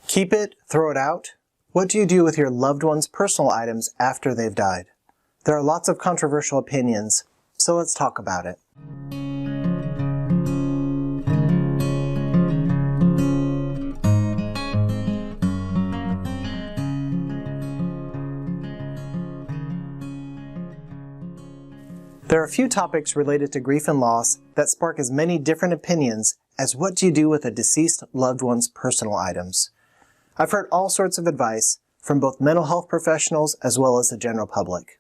Keep it, throw it out. What do you do with your loved one's personal items after they've died? There are lots of controversial opinions, so let's talk about it. There are a few topics related to grief and loss that spark as many different opinions as what do you do with a deceased loved one's personal items. I've heard all sorts of advice from both mental health professionals as well as the general public.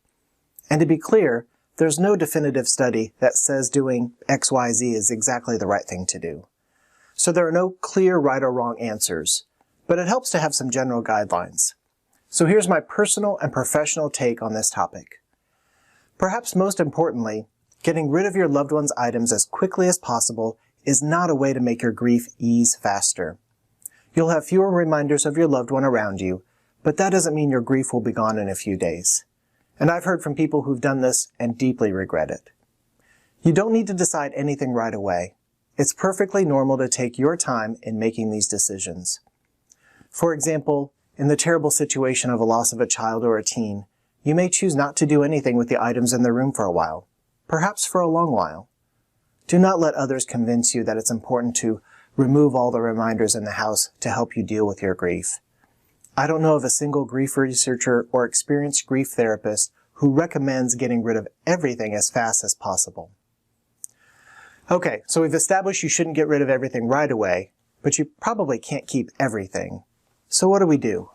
And to be clear, there's no definitive study that says doing XYZ is exactly the right thing to do. So there are no clear right or wrong answers, but it helps to have some general guidelines. So here's my personal and professional take on this topic. Perhaps most importantly, getting rid of your loved one's items as quickly as possible is not a way to make your grief ease faster. You'll have fewer reminders of your loved one around you, but that doesn't mean your grief will be gone in a few days. And I've heard from people who've done this and deeply regret it. You don't need to decide anything right away. It's perfectly normal to take your time in making these decisions. For example, in the terrible situation of a loss of a child or a teen, you may choose not to do anything with the items in the room for a while, perhaps for a long while. Do not let others convince you that it's important to remove all the reminders in the house to help you deal with your grief. I don't know of a single grief researcher or experienced grief therapist who recommends getting rid of everything as fast as possible. Okay, so we've established you shouldn't get rid of everything right away, but you probably can't keep everything. So what do?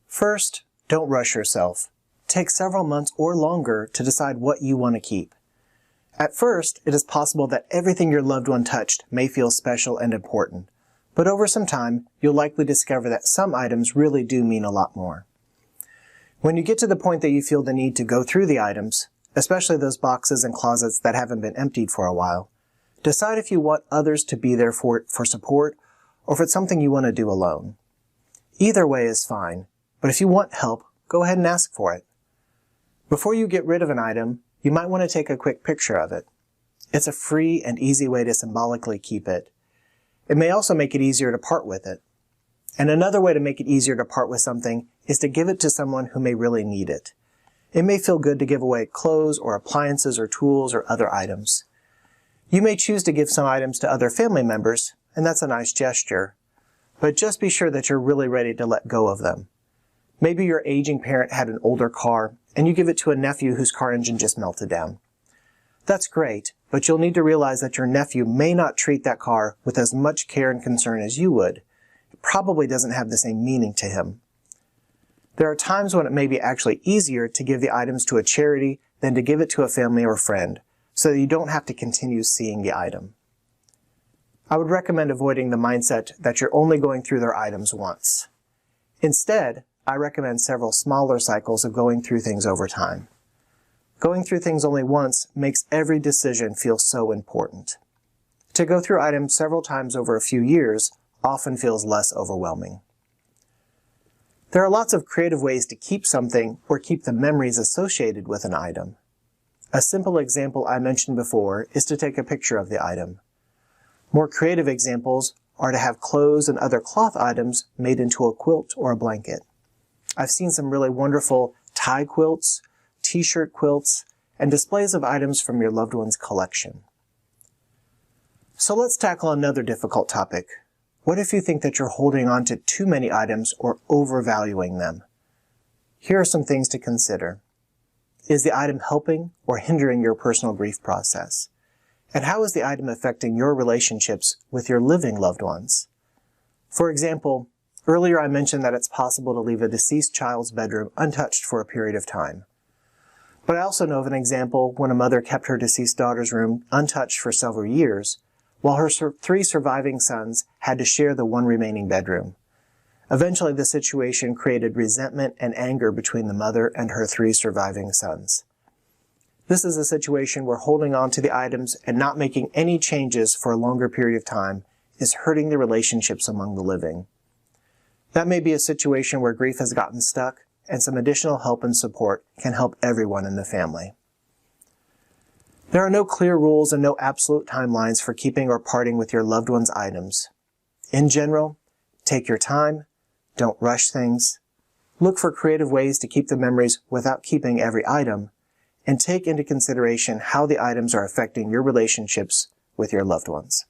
First, don't rush yourself. Take several months or longer to decide what you want to keep. At first, it is possible that everything your loved one touched may feel special and important, but over some time, you'll likely discover that some items really do mean a lot more. When you get to the point that you feel the need to go through the items, especially those boxes and closets that haven't been emptied for a while, decide if you want others to be there for support or if it's something you want to do alone. Either way is fine, but if you want help, go ahead and ask for it. Before you get rid of an item, you might want to take a quick picture of it. It's a free and easy way to symbolically keep it. It may also make it easier to part with it. And another way to make it easier to part with something is to give it to someone who may really need it. It may feel good to give away clothes or appliances or tools or other items. You may choose to give some items to other family members, and that's a nice gesture. But just be sure that you're really ready to let go of them. Maybe your aging parent had an older car, and you give it to a nephew whose car engine just melted down. That's great, but you'll need to realize that your nephew may not treat that car with as much care and concern as you would. It probably doesn't have the same meaning to him. There are times when it may be actually easier to give the items to a charity than to give it to a family or friend, so that you don't have to continue seeing the item. I would recommend avoiding the mindset that you're only going through their items once. Instead, I recommend several smaller cycles of going through things over time. Going through things only once makes every decision feel so important. To go through items several times over a few years often feels less overwhelming. There are lots of creative ways to keep something or keep the memories associated with an item. A simple example I mentioned before is to take a picture of the item. More creative examples are to have clothes and other cloth items made into a quilt or a blanket. I've seen some really wonderful tie quilts, t-shirt quilts, and displays of items from your loved one's collection. So let's tackle another difficult topic. What if you think that you're holding on to too many items or overvaluing them? Here are some things to consider. Is the item helping or hindering your personal grief process? And how is the item affecting your relationships with your living loved ones? For example, earlier I mentioned that it's possible to leave a deceased child's bedroom untouched for a period of time. But I also know of an example when a mother kept her deceased daughter's room untouched for several years, while her 3 surviving sons had to share the one remaining bedroom. Eventually, the situation created resentment and anger between the mother and her 3 surviving sons. This is a situation where holding on to the items and not making any changes for a longer period of time is hurting the relationships among the living. That may be a situation where grief has gotten stuck, and some additional help and support can help everyone in the family. There are no clear rules and no absolute timelines for keeping or parting with your loved one's items. In general, Take your time, don't rush things, look for creative ways to keep the memories without keeping every item, and take into consideration how the items are affecting your relationships with your loved ones.